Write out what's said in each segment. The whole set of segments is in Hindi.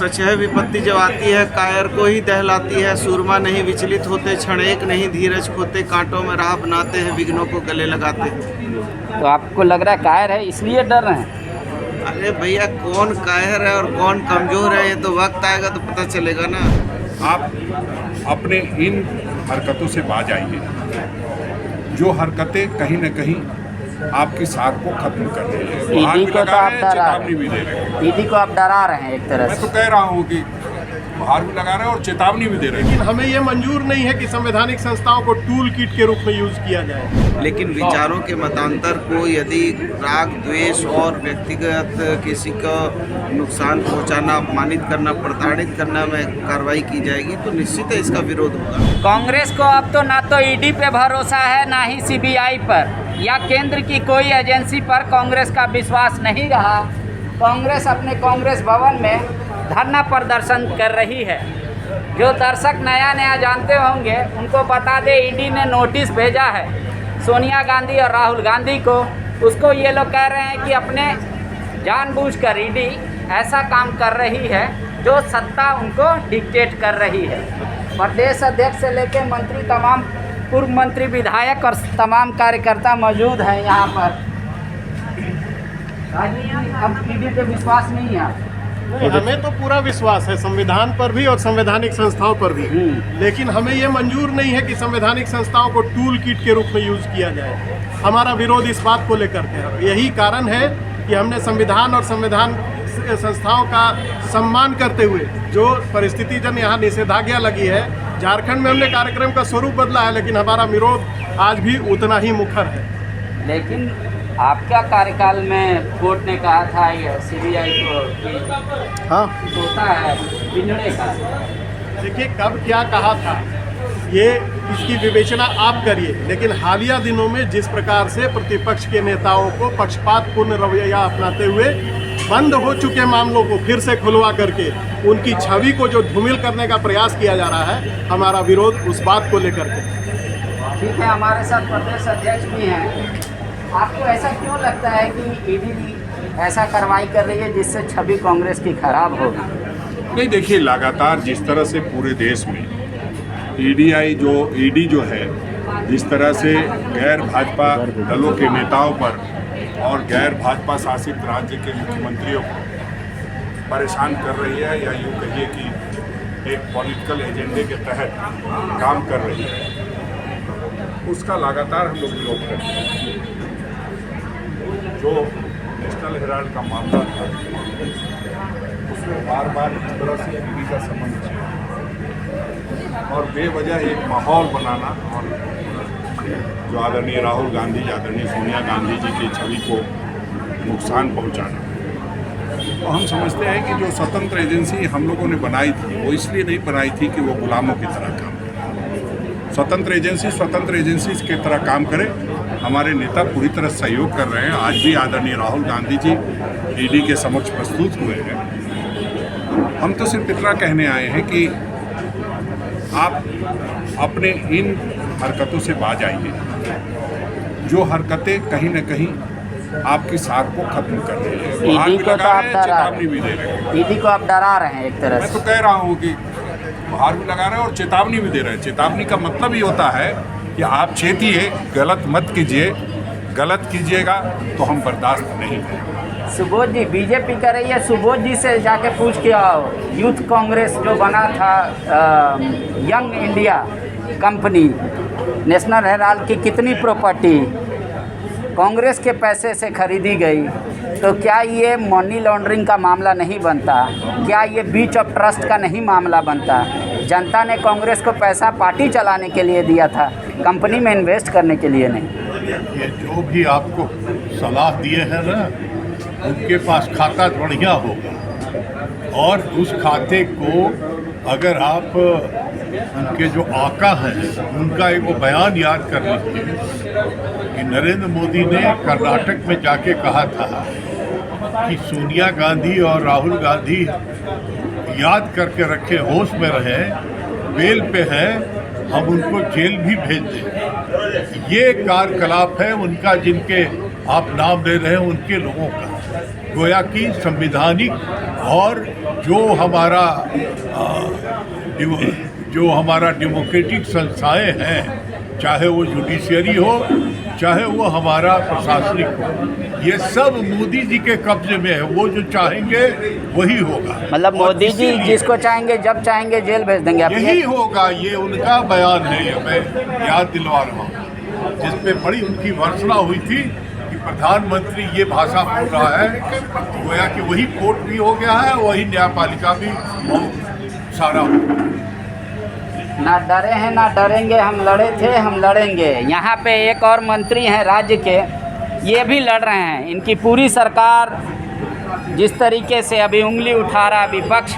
सच है विपत्ति जब आती है कायर को ही दहलाती है। सूरमा नहीं विचलित होते, क्षण एक नहीं धीरज खोते, कांटों में राह बनाते हैं, विघ्नों को गले लगाते हैं। तो आपको लग रहा है कायर है इसलिए डर रहे हैं? अरे भैया कौन कायर है और कौन कमजोर है ये तो वक्त आएगा तो पता चलेगा ना। आप अपने इन हरकतों से बाज आइए, जो हरकतें कहीं न कहीं आपकी साख को खत्म कर रही है। ईडी को तो आप डरा चेतावनी भी दे रहे हैं। ईडी को आप डरा रहे हैं एक तरह मैं से। तो कह रहा हूँ कि बाहर भी लगा रहे हैं और चेतावनी भी दे रहे हैं। लेकिन हमें ये मंजूर नहीं है कि संवैधानिक संस्थाओं को टूल किट के रूप में यूज किया जाए। लेकिन विचारों के मतांतर को यदि राग द्वेष और व्यक्तिगत किसी को नुकसान पहुंचाना, अपमानित करना, प्रताड़ित करना में कार्रवाई की जाएगी तो निश्चित है इसका विरोध होगा। कांग्रेस को अब तो ना तो ईडी पे भरोसा है ना ही सीबीआई पर या केंद्र की कोई एजेंसी पर कांग्रेस का विश्वास नहीं रहा। कांग्रेस अपने कांग्रेस भवन में धरना प्रदर्शन कर रही है। जो दर्शक नया नया जानते होंगे उनको बता दे, ईडी ने नोटिस भेजा है सोनिया गांधी और राहुल गांधी को। उसको ये लोग कह रहे हैं कि अपने जानबूझकर ईडी ऐसा काम कर रही है जो सत्ता उनको डिक्टेट कर रही है। प्रदेश अध्यक्ष से लेकर मंत्री, तमाम पूर्व मंत्री, विधायक और तमाम कार्यकर्ता मौजूद हैं यहाँ पर। अब ईडी पे विश्वास नहीं है। नहीं, हमें तो पूरा विश्वास है संविधान पर भी और संवैधानिक संस्थाओं पर भी। लेकिन हमें ये मंजूर नहीं है कि संवैधानिक संस्थाओं को टूल किट के रूप में यूज किया जाए। हमारा विरोध इस बात को लेकर के है। यही कारण है कि हमने संविधान और संविधान संस्थाओं का सम्मान करते हुए जो परिस्थिति जन यहाँ निषेधाज्ञा लगी है, झारखंड में हमने कार्यक्रम का स्वरूप बदला है, लेकिन हमारा विरोध आज भी उतना ही मुखर है। लेकिन आपका कार्यकाल में कोर्ट ने कहा था ये सीबीआई को कि हाँ, होता है पिंजड़े का। देखिए कब क्या कहा था ये इसकी विवेचना आप करिए, लेकिन हालिया दिनों में जिस प्रकार से प्रतिपक्ष के नेताओं को पक्षपातपूर्ण रवैया अपनाते हुए बंद हो चुके मामलों को फिर से खुलवा करके उनकी छवि को जो धूमिल करने का प्रयास किया जा रहा है, हमारा विरोध उस बात को लेकर के। ठीक है, हमारे साथ प्रदेश अध्यक्ष भी हैं। आपको ऐसा क्यों लगता है कि ईडी ऐसा कार्रवाई कर रही है जिससे छवि कांग्रेस की खराब होगी? नहीं, देखिए लगातार जिस तरह से पूरे देश में ईडी जो है जिस तरह से गैर भाजपा दलों के नेताओं पर और गैर भाजपा शासित राज्य के मुख्यमंत्रियों को परेशान कर रही है, या यूँ कहिए कि एक पॉलिटिकल एजेंडे के तहत काम कर रही है, उसका लगातार हम लोग विरोध करते हैं। जो नेशनल हेराल्ड का मामला था उसमें बार बार इस तरह से ईडी का संबंध है और बेवजह एक माहौल बनाना और जो आदरणीय राहुल गांधी, आदरणीय सोनिया गांधी जी की छवि को नुकसान पहुंचाना। तो हम समझते हैं कि जो स्वतंत्र एजेंसी हम लोगों ने बनाई थी वो इसलिए नहीं बनाई थी कि वो गुलामों की तरह काम करे। स्वतंत्र एजेंसी की तरह काम करे। हमारे नेता पूरी तरह सहयोग कर रहे हैं। आज भी आदरणीय राहुल गांधी जी ईडी के समक्ष प्रस्तुत हुए हैं। हम तो सिर्फ इतना कहने आए हैं कि आप अपने इन हरकतों से बाज आइए, जो हरकतें कहीं न कहीं आपकी साख को खत्म कर रही है। ईडी को तो आप चेतावनी भी दे रहे हैं। ईडी को आप डरा रहे हैं एक तरह मैं से। तो कह रहा हूँ कि बाहर भी लगा रहे हैं और चेतावनी भी दे रहे हैं। चेतावनी का मतलब ही होता है कि आप चेतिए, गलत मत कीजिए, गलत कीजिएगा तो हम बर्दाश्त नहीं करेंगे। सुबोध जी, बीजेपी कर रही है, सुबोध जी से जाके पूछ के आओ। यूथ कांग्रेस जो बना था, young India company, national Herald की कितनी प्रॉपर्टी कांग्रेस के पैसे से खरीदी गई, तो क्या ये मनी लॉन्ड्रिंग का मामला नहीं बनता? क्या ये बीच ऑफ ट्रस्ट का नहीं मामला बनता? जनता ने कांग्रेस को पैसा पार्टी चलाने के लिए दिया था, कंपनी में इन्वेस्ट करने के लिए नहीं। ये जो भी आपको सलाह दिए हैं ना, उनके पास खाता बढ़िया होगा और उस खाते को अगर आप उनके जो आका हैं उनका एक वो बयान याद कर लीजिए कि नरेंद्र मोदी ने कर्नाटक में जाके कहा था कि सोनिया गांधी और राहुल गांधी याद करके रखे, होश में रहें, बेल पे हैं, हम उनको जेल भी भेज दें। ये कार्यकलाप है उनका, जिनके आप नाम ले रहे हैं उनके लोगों का, गोया कि संविधानिक और जो हमारा डेमोक्रेटिक संस्थाएं हैं, चाहे वो जुडिशियरी हो, चाहे वो हमारा प्रशासनिक हो, ये सब मोदी जी के कब्जे में है। वो जो चाहेंगे वही होगा। मतलब मोदी जी जिसको चाहेंगे जब चाहेंगे जेल भेज देंगे। यही होगा, ये उनका बयान है। ये मैं याद दिलवा रहा हूँ, जिसपे बड़ी उनकी भर्त्सना हुई थी कि प्रधानमंत्री ये भाषा बोल रहा है, गोया कि वही कोर्ट भी हो गया है, वही न्यायपालिका भी बहुत सारा हो गया। ना डरे हैं ना डरेंगे, हम लड़े थे हम लड़ेंगे। यहाँ पे एक और मंत्री हैं राज्य के, ये भी लड़ रहे हैं। इनकी पूरी सरकार जिस तरीके से अभी उंगली उठा रहा विपक्ष,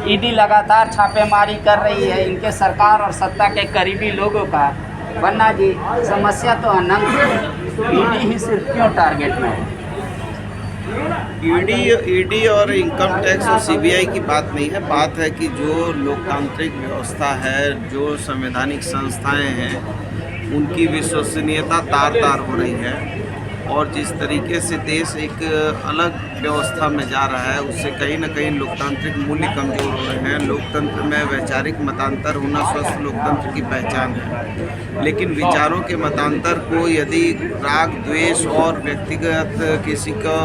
ईडी लगातार छापेमारी कर रही है इनके सरकार और सत्ता के करीबी लोगों का। वरना जी समस्या तो अनंत है, ईडी ही सिर्फ क्यों टारगेट में है? ईडी और इनकम टैक्स और सीबीआई की बात नहीं है। बात है कि जो लोकतांत्रिक व्यवस्था है, जो संवैधानिक संस्थाएं हैं, उनकी विश्वसनीयता तार-तार हो रही है। और जिस तरीके से देश एक अलग व्यवस्था में जा रहा है, उससे कहीं ना कहीं लोकतांत्रिक मूल्य कमज़ोर हो रहे हैं। लोकतंत्र में वैचारिक मतांतर होना स्वस्थ लोकतंत्र की पहचान है। लेकिन विचारों के मतांतर को यदि राग, द्वेष और व्यक्तिगत किसी का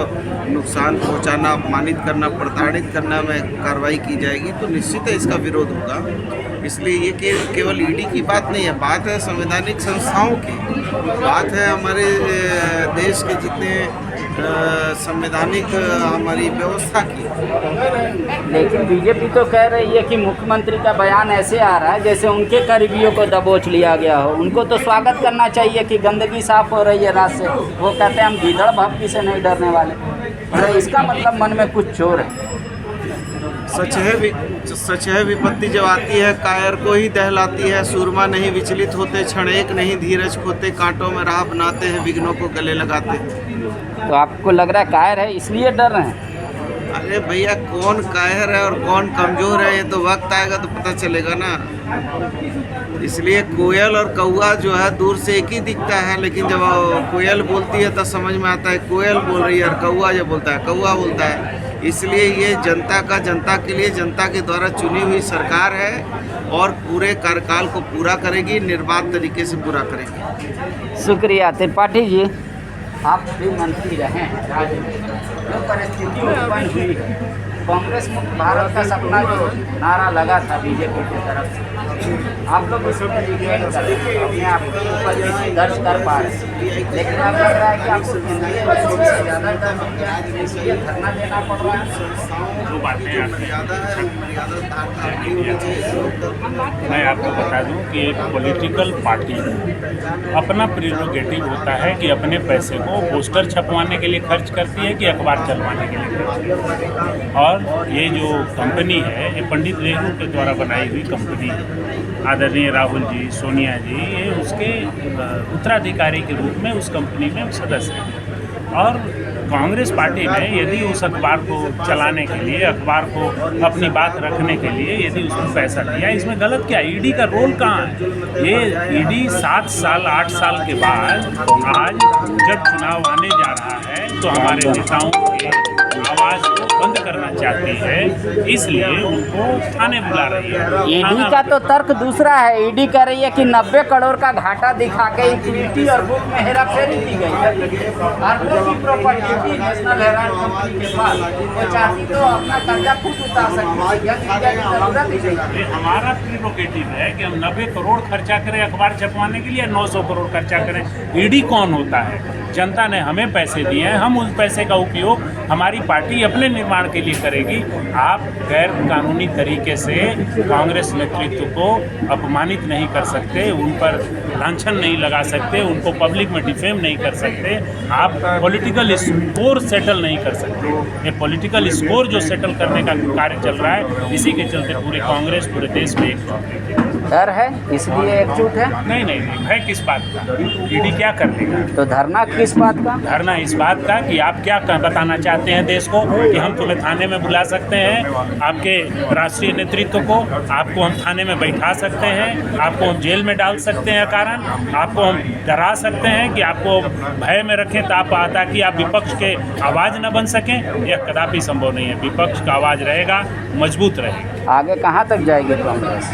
नुकसान पहुंचाना, अपमानित करना, प्रताड़ित करना में कार्रवाई की जाएगी तो निश्चित है इसका विरोध होगा। इसलिए ये केवल ईडी की बात नहीं है, बात है संवैधानिक संस्थाओं की, बात है हमारे देश के जितने संवैधानिक हमारी व्यवस्था की। लेकिन बीजेपी तो कह रही है कि मुख्यमंत्री का बयान ऐसे आ रहा है जैसे उनके करीबियों को दबोच लिया गया हो। उनको तो स्वागत करना चाहिए कि गंदगी साफ हो रही है रात से। वो कहते हैं हम गीदड़ भपकी से नहीं डरने वाले। और इसका मतलब मन में कुछ चोर है। सच है विपत्ति जब आती है कायर को ही दहलाती है। सूरमा नहीं विचलित होते, क्षण एक नहीं धीरज खोते, कांटों में राह बनाते हैं, विघ्नों को गले लगाते हैं। तो आपको लग रहा है कायर है इसलिए डर रहे हैं? अरे भैया, कौन कायर है और कौन कमज़ोर है ये तो वक्त आएगा तो पता चलेगा ना। इसलिए कोयल और कौआ जो है दूर से एक ही दिखता है, लेकिन जब कोयल बोलती है तो समझ में आता है कोयल बोल रही है और कौआ जो बोलता है कौआ बोलता है। इसलिए ये जनता का, जनता के लिए, जनता के द्वारा चुनी हुई सरकार है और पूरे कार्यकाल को पूरा करेगी, निर्बाध तरीके से पूरा करेगी। शुक्रिया। त्रिपाठी जी, आप भी मंत्री रहे हैं राज्य में, जो परिस्थिति उत्पन्न हुई है, कांग्रेस मुक्त भारत का सपना जो नारा लगा था बीजेपी की तरफ से, आप लोग उसमें रिगेन कर अपने आप के ऊपर दर्ज कर पा रहे हैं। लेकिन अब लग रहा है कि आपको केंद्रीय बजट से ज़्यादा डर हो गया है, इसलिए धरना देना पड़ रहा है। दो बातें मैं आपको बता दूं कि एक पॉलिटिकल पार्टी अपना प्रेरोगेटिव होता है कि अपने पैसे को पोस्टर छपवाने के लिए खर्च करती है कि अखबार चलवाने के लिए खर्च करती है। और ये जो कंपनी है, ये पंडित नेहरू के द्वारा बनाई हुई कंपनी है। आदरणीय राहुल जी, सोनिया जी, ये उसके उत्तराधिकारी के रूप में उस कंपनी में सदस्य हैं। और कांग्रेस पार्टी ने यदि उस अखबार को चलाने के लिए, अखबार को अपनी बात रखने के लिए यदि उसको पैसा दिया, इसमें गलत क्या? ईडी का रोल कहाँ है? ये ईडी 7 साल 8 साल के बाद आज जब चुनाव आने जा रहा है तो हमारे नेताओं की आवाज़ को बंद करना चाहती है, इसलिए उनको थाने बुला रही है। ईडी का तो तर्क दूसरा है। ईडी कह रही है कि 90 करोड़ का घाटा दिखा के इक्विटी और बुक में हेराफेरी की गई है। भारतीय की प्रॉपर्टी थी नेशनल हेराल्ड कंपनी के पास, वो चाहती तो अपना कर्जा खुद उतार सकती है। हमारा प्रेरोगेटिव है कि हम 90 करोड़ खर्चा करें अखबार छपवाने के लिए, 900 करोड़ खर्चा करें। ईडी कौन होता है? जनता ने हमें पैसे दिए हैं, हम उस पैसे का उपयोग हमारी पार्टी अपने निर्माण के लिए करेगी। आप गैर कानूनी तरीके से कांग्रेस नेतृत्व को अपमानित नहीं कर सकते, उन पर लांछन नहीं लगा सकते, उनको पब्लिक में डिफेम नहीं कर सकते, आप पॉलिटिकल स्कोर सेटल नहीं कर सकते। ये पॉलिटिकल स्कोर जो सेटल करने का कार्य चल रहा है, इसी के चलते पूरे कांग्रेस पूरे देश में एकजुट है। डर है इसलिए एकजुट है? नहीं, भय किस बात का? ईडी क्या कर देगा? तो धरना किस बात का? धरना इस बात का कि आप क्या बताना चाहते चाहते हैं देश को कि हम तुम्हें थाने में बुला सकते हैं, आपके राष्ट्रीय नेतृत्व को, आपको हम थाने में बैठा सकते हैं, आपको हम जेल में डाल सकते हैं कारण आपको हम डरा सकते हैं कि आपको भय में रखें ताकि आप विपक्ष के आवाज़ न बन सकें। यह कदापि संभव नहीं है। विपक्ष का आवाज़ रहेगा, मजबूत रहेगा। आगे कहाँ तक जाएगी कांग्रेस?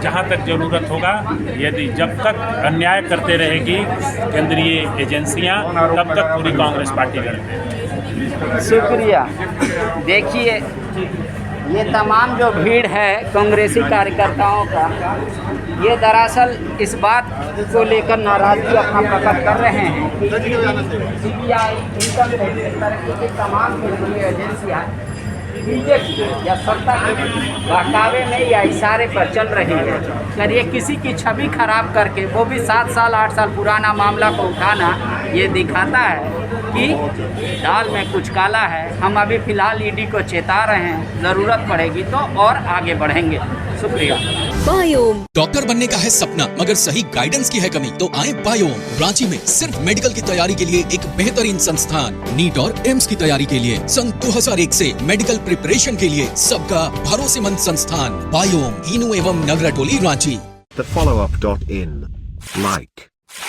जहाँ तक ज़रूरत होगा, यदि जब तक अन्याय करते रहेगी केंद्रीय एजेंसियाँ, तब तक पूरी कांग्रेस पार्टी लड़ते हैं। शुक्रिया। देखिए, ये तमाम जो भीड़ है कांग्रेसी कार्यकर्ताओं का, ये दरअसल इस बात को लेकर नाराज़गी अपना प्रकट कर रहे हैं कि सीबीआई, इनकम टैक्स, इस तरह की तमाम केंद्रीय एजेंसियाँ बीजेपी या सत्ता के बहकावे में या इशारे पर चल रही है। अगर ये किसी की छवि खराब करके, वो भी 7 साल 8 साल पुराना मामला को उठाना, ये दिखाता है कि दाल में कुछ काला है। हम अभी फ़िलहाल ईडी को चेता रहे हैं, ज़रूरत पड़ेगी तो और आगे बढ़ेंगे। शुक्रिया। बायोम डॉक्टर बनने का है सपना, मगर सही गाइडेंस की है कमी, तो आए बायोम। रांची में सिर्फ मेडिकल की तैयारी के लिए एक बेहतरीन संस्थान, नीट और एम्स की तैयारी के लिए सन 2001 से मेडिकल प्रिपरेशन के लिए सबका भरोसेमंद संस्थान बायोम, हीनू एवं नगराटोली, Ranchi. thefollowup.in. Like,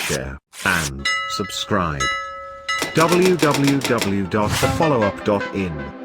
share and subscribe. www.thefollowup.in